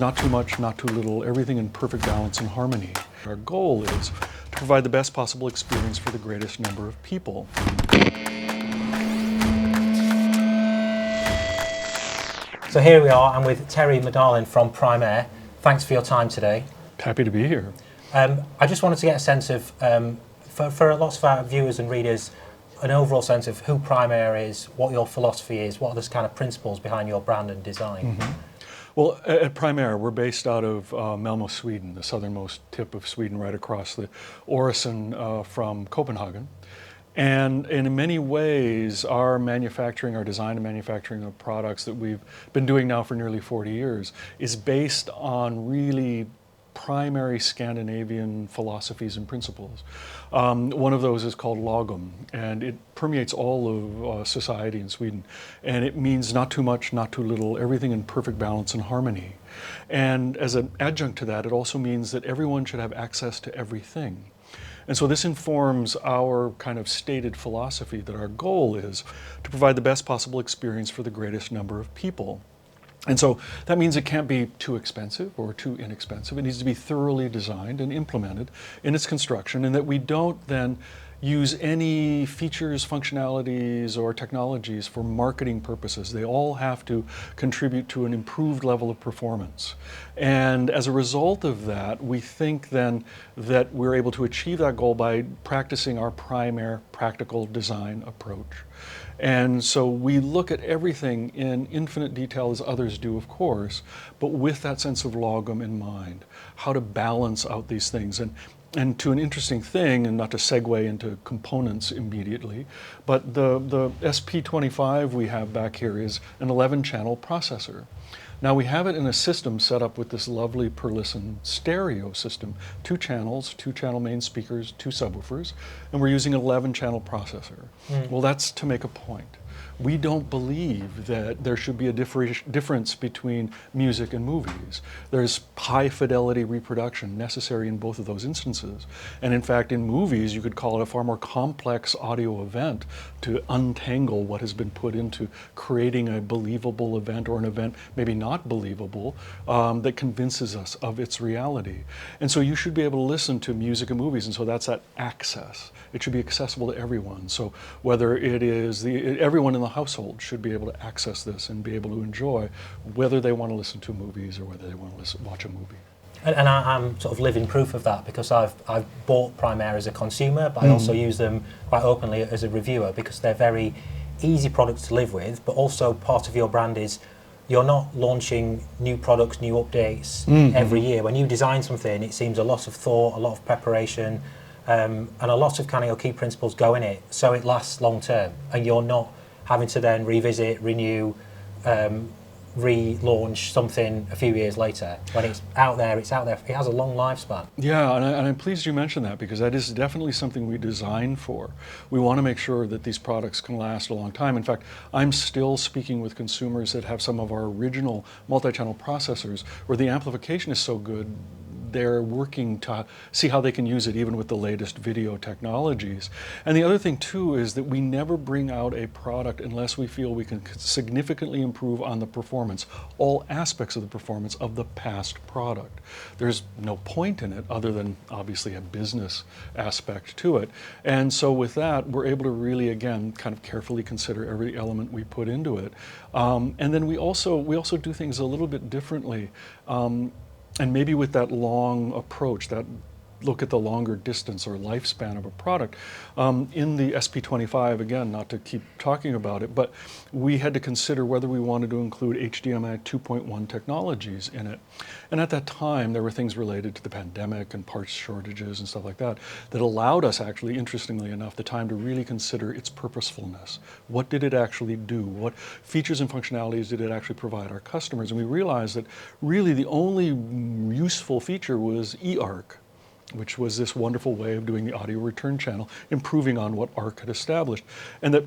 Not too much, not too little, everything in perfect balance and harmony. Our goal is to provide the best possible experience for the greatest number of people. So here we are, I'm with Terry Medalen from Primare. Thanks for your time today. Happy to be here. I just wanted to get a sense of, for lots of our viewers and readers, an overall sense of who Primare is, what your philosophy is, what are the kind of principles behind your brand and design. Mm-hmm. Well, at Primare, we're based out of Malmö, Sweden, the southernmost tip of Sweden, right across the Öresund from Copenhagen. And in many ways, our design and manufacturing of products that we've been doing now for nearly 40 years is based on really primary Scandinavian philosophies and principles. One of those is called lagom, and it permeates all of society in Sweden. And it means not too much, not too little, everything in perfect balance and harmony. And as an adjunct to that, it also means that everyone should have access to everything. And so this informs our kind of stated philosophy that our goal is to provide the best possible experience for the greatest number of people. And so that means it can't be too expensive or too inexpensive. It needs to be thoroughly designed and implemented in its construction, and that we don't then use any features, functionalities, or technologies for marketing purposes. They all have to contribute to an improved level of performance. And as a result of that, we think then that we're able to achieve that goal by practicing our Primare practical design approach. And so we look at everything in infinite detail, as others do, of course, but with that sense of lagom in mind, how to balance out these things. And to an interesting thing, and not to segue into components immediately, but the SP25 we have back here is an 11-channel processor. Now we have it in a system set up with this lovely per-listen stereo system, 2 channels, 2-channel main speakers, 2 subwoofers, and we're using an 11-channel processor. Well, that's to make a point. We don't believe that there should be a difference between music and movies. There's high fidelity reproduction necessary in both of those instances. And in fact, in movies, you could call it a far more complex audio event to untangle what has been put into creating a believable event, or an event maybe not believable, that convinces us of its reality. And so you should be able to listen to music and movies, and so that's that access. It should be accessible to everyone. So whether it is everyone in the household should be able to access this and be able to enjoy, whether they want to listen to movies or whether they want to watch a movie. And I'm sort of living proof of that, because I've bought Primare as a consumer, but I also use them quite openly as a reviewer, because they're very easy products to live with, but also part of your brand is you're not launching new products, new updates every year. When you design something, it seems a lot of thought, a lot of preparation, and a lot of kind of your key principles go in it, so it lasts long term, and you're not having to then revisit, renew, relaunch something a few years later. When it's out there, it has a long lifespan. Yeah, and I'm pleased you mentioned that, because that is definitely something we design for. We want to make sure that these products can last a long time. In fact, I'm still speaking with consumers that have some of our original multi-channel processors where the amplification is so good they're working to see how they can use it even with the latest video technologies. And the other thing too is that we never bring out a product unless we feel we can significantly improve on the performance, all aspects of the performance of the past product. There's no point in it other than obviously a business aspect to it. And so with that, we're able to really, again, kind of carefully consider every element we put into it. And then we also do things a little bit differently. And maybe with that long approach, that look at the longer distance or lifespan of a product. In the SP25, again, not to keep talking about it, but we had to consider whether we wanted to include HDMI 2.1 technologies in it. And at that time, there were things related to the pandemic and parts shortages and stuff like that that allowed us actually, interestingly enough, the time to really consider its purposefulness. What did it actually do? What features and functionalities did it actually provide our customers? And we realized that really the only useful feature was eARC, which was this wonderful way of doing the audio return channel, improving on what ARC had established. And that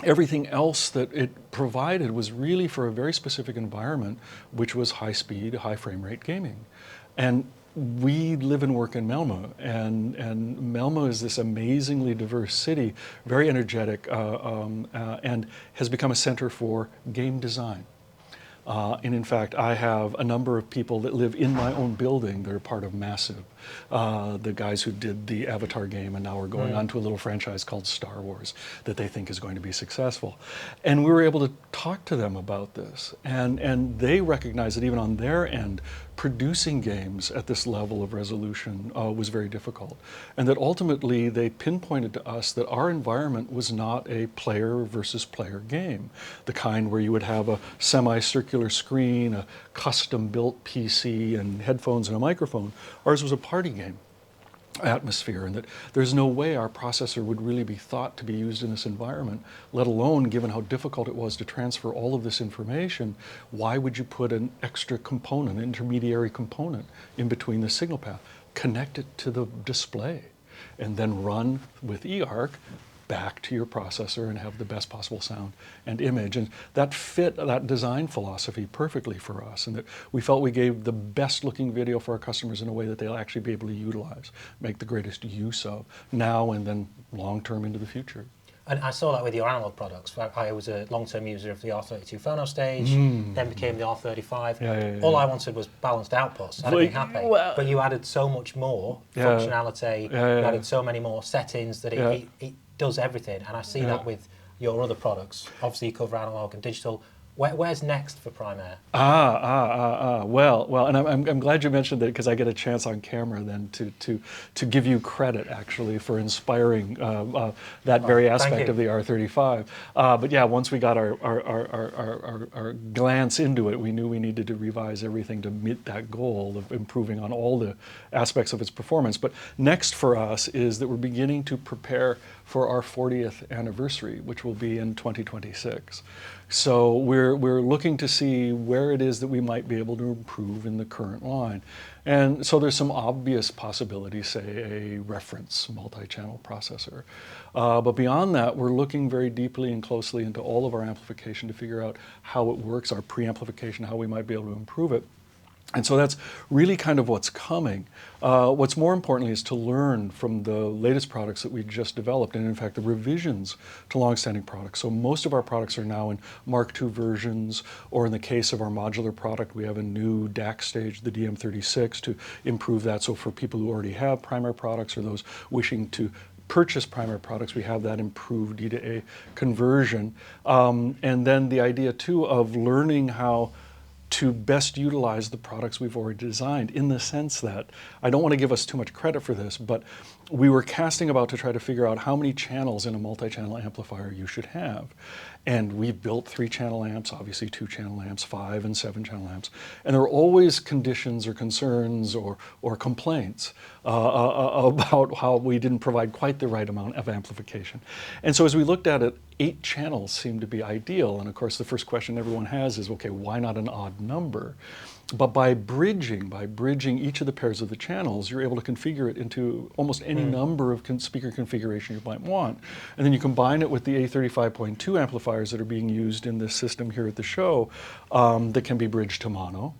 everything else that it provided was really for a very specific environment, which was high speed, high frame rate gaming. And we live and work in Malmö, and Malmö is this amazingly diverse city, very energetic, and has become a center for game design. And in fact, I have a number of people that live in my own building that are part of Massive, the guys who did the Avatar game and now are going on to a little franchise called Star Wars that they think is going to be successful. And we were able to talk to them about this, and they recognize that even on their end, producing games at this level of resolution was very difficult. And that ultimately they pinpointed to us that our environment was not a player versus player game, the kind where you would have a semicircular screen, a custom-built PC, and headphones and a microphone. Ours was a party game atmosphere, and that there's no way our processor would really be thought to be used in this environment, let alone given how difficult it was to transfer all of this information. Why would you put an extra component, an intermediary component, in between the signal path? Connect it to the display and then run with eARC back to your processor and have the best possible sound and image. And that fit that design philosophy perfectly for us, and that we felt we gave the best looking video for our customers in a way that they'll actually be able to utilize, make the greatest use of now and then long term into the future. And I saw that with your analog products. I was a long-term user of the R32 phono stage, then became the R35. All I wanted was balanced outputs. I'd been happy. Well, but you added so much more functionality, you added so many more settings that it does everything. And I see that with your other products. Obviously, you cover analog and digital. Where's next for Primare? Well, and I'm glad you mentioned that, because I get a chance on camera then to give you credit actually for inspiring that very aspect of the R35. But yeah, once we got our glance into it, we knew we needed to revise everything to meet that goal of improving on all the aspects of its performance. But next for us is that we're beginning to prepare for our 40th anniversary, which will be in 2026. So we're looking to see where it is that we might be able to improve in the current line. And so there's some obvious possibilities, say a reference multi-channel processor. But beyond that, we're looking very deeply and closely into all of our amplification to figure out how it works, our pre-amplification, how we might be able to improve it. And so that's really kind of what's coming. What's more importantly is to learn from the latest products that we just developed, and in fact the revisions to long-standing products. So most of our products are now in Mark II versions, or in the case of our modular product, we have a new DAC stage, the DM36, to improve that. So for people who already have Primare products, or those wishing to purchase Primare products, we have that improved D to A conversion. And then the idea too of learning how to best utilize the products we've already designed, in the sense that, I don't want to give us too much credit for this, but we were casting about to try to figure out how many channels in a multi-channel amplifier you should have. And we've built 3-channel amps, obviously 2-channel amps, 5 and 7-channel amps. And there were always conditions or concerns or complaints about how we didn't provide quite the right amount of amplification. And so as we looked at it, 8 channels seemed to be ideal. And of course, the first question everyone has is, okay, why not an odd number? But by bridging each of the pairs of the channels, you're able to configure it into almost any number of speaker configuration you might want. And then you combine it with the A35.2 amplifiers that are being used in this system here at the show that can be bridged to mono.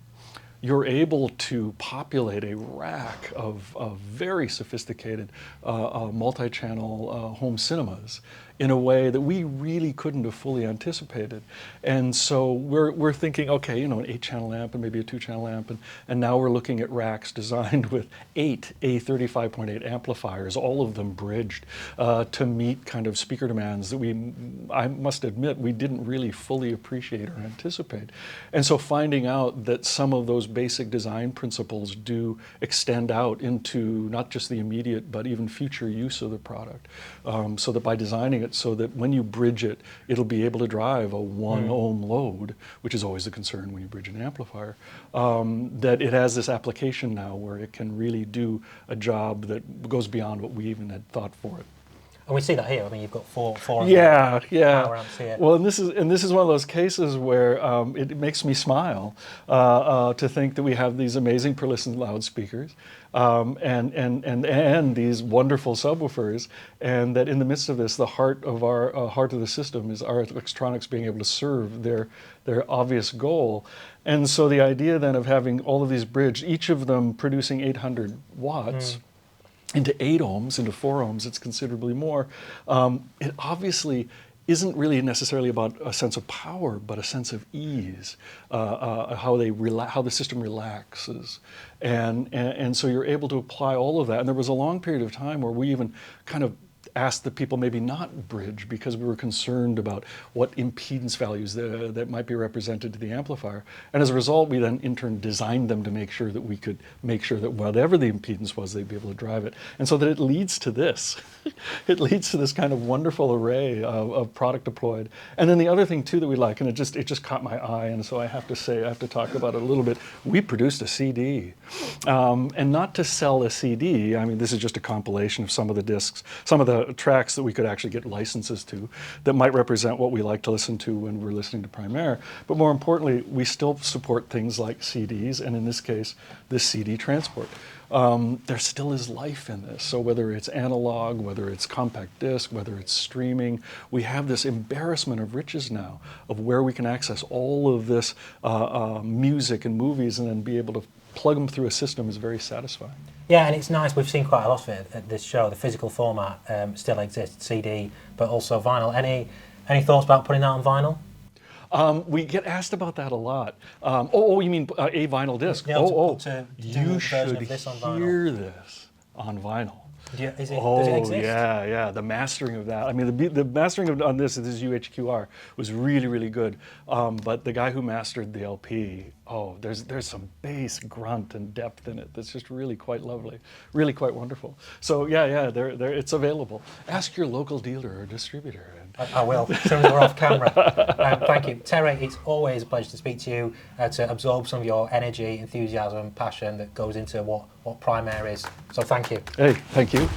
You're able to populate a rack of very sophisticated multi-channel home cinemas in a way that we really couldn't have fully anticipated. And so we're thinking, okay, you know, an 8-channel amp and maybe a 2-channel amp, and now we're looking at racks designed with 8 A35.8 amplifiers, all of them bridged to meet kind of speaker demands that I must admit, we didn't really fully appreciate or anticipate. And so finding out that some of those basic design principles do extend out into not just the immediate but even future use of the product, so that by designing it so that when you bridge it, it'll be able to drive a 1 ohm load, which is always the concern when you bridge an amplifier, that it has this application now where it can really do a job that goes beyond what we even had thought for it. And we see that here. I mean, you've got four power amps here. Well, and this is one of those cases where it makes me smile to think that we have these amazing Perlisten loudspeakers and these wonderful subwoofers, and that in the midst of this, the heart of the system is our electronics being able to serve their obvious goal. And so the idea then of having all of these bridged, each of them producing 800 watts. Into 8 ohms, into 4 ohms, it's considerably more. It obviously isn't really necessarily about a sense of power, but a sense of ease, how the system relaxes, and so you're able to apply all of that. And there was a long period of time where we even kind of asked the people maybe not bridge because we were concerned about what impedance values that might be represented to the amplifier. And as a result, we then in turn designed them to make sure that we could make sure that whatever the impedance was, they'd be able to drive it. And so that it leads to this. It leads to this kind of wonderful array of product deployed. And then the other thing too that we like, and it just caught my eye, and so I have to talk about it a little bit. We produced a CD. And not to sell a CD, I mean, this is just a compilation of some of the discs, some of the tracks that we could actually get licenses to that might represent what we like to listen to when we're listening to Primare. But more importantly, we still support things like CDs, and in this case, this CD transport. There still is life in this. So whether it's analog, whether it's compact disc, whether it's streaming, we have this embarrassment of riches now of where we can access all of this music and movies and then be able to plug them through a system is very satisfying. Yeah, and it's nice. We've seen quite a lot of it at this show. The physical format still exists, CD, but also vinyl. Any thoughts about putting that on vinyl? We get asked about that a lot. You mean a vinyl disc? Yeah, to you should this on hear this on vinyl. Does it exist? Yeah. The mastering of that. I mean, the mastering on this UHQR was really, really good. But the guy who mastered the LP, there's some bass, grunt, and depth in it that's just really quite lovely, really quite wonderful. So it's available. Ask your local dealer or distributor. I will, as soon as we're off camera. Thank you. Terry, it's always a pleasure to speak to you, to absorb some of your energy, enthusiasm, passion that goes into what Primare is. So thank you. Hey, thank you.